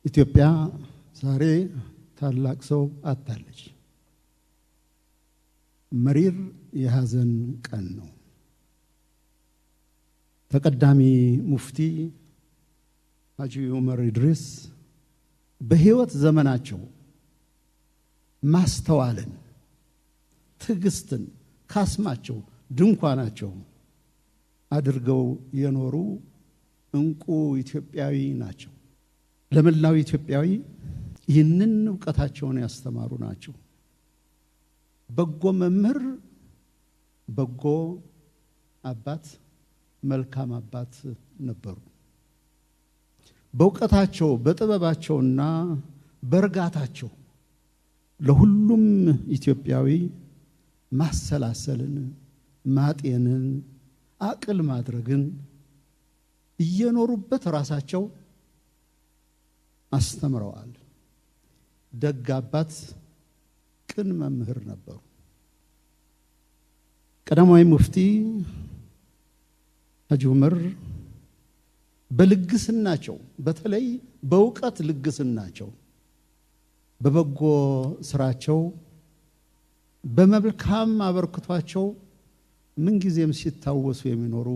ኢትዮጵያ ዛሬ ታላቅ ሰው አጣለች። መሪር የሐዘን ቀን ነው። ተቀዳሚ ሙፍቲ ሐጂ ዑመር ኢድሪስ በህይወት ዘመናቸው ማስተዋልን፣ ትዕግስትን ካስማቸው ድንኳናቸው አድርገው የኖሩ እንቁ ኢትዮጵያዊ ናቸው። ለመላው ኢትዮጵያዊ ይህንን ዕውቀታቸውን ያስተማሩ ናቸው። በጎ መምህር፣ በጎ አባት፣ መልካም አባት ነበሩ። በእውቀታቸው በጥበባቸውና በርጋታቸው ለሁሉም ኢትዮጵያዊ ማሰላሰልን፣ ማጤንን፣ አቅል ማድረግን እየኖሩበት ራሳቸው አስተምረዋል። ደግ አባት፣ ቅን መምህር ነበሩ። ቀዳማዊ ሙፍቲ ሐጂ ዑመር በልግስናቸው በተለይ በእውቀት ልግስናቸው፣ በበጎ ስራቸው፣ በመልካም አበርክቷቸው ምንጊዜም ሲታወሱ የሚኖሩ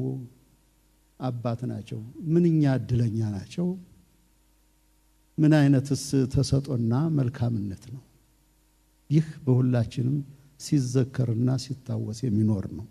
አባት ናቸው። ምንኛ እድለኛ ናቸው! ምን አይነትስ ተሰጦና መልካምነት ነው! ይህ በሁላችንም ሲዘከርና ሲታወስ የሚኖር ነው።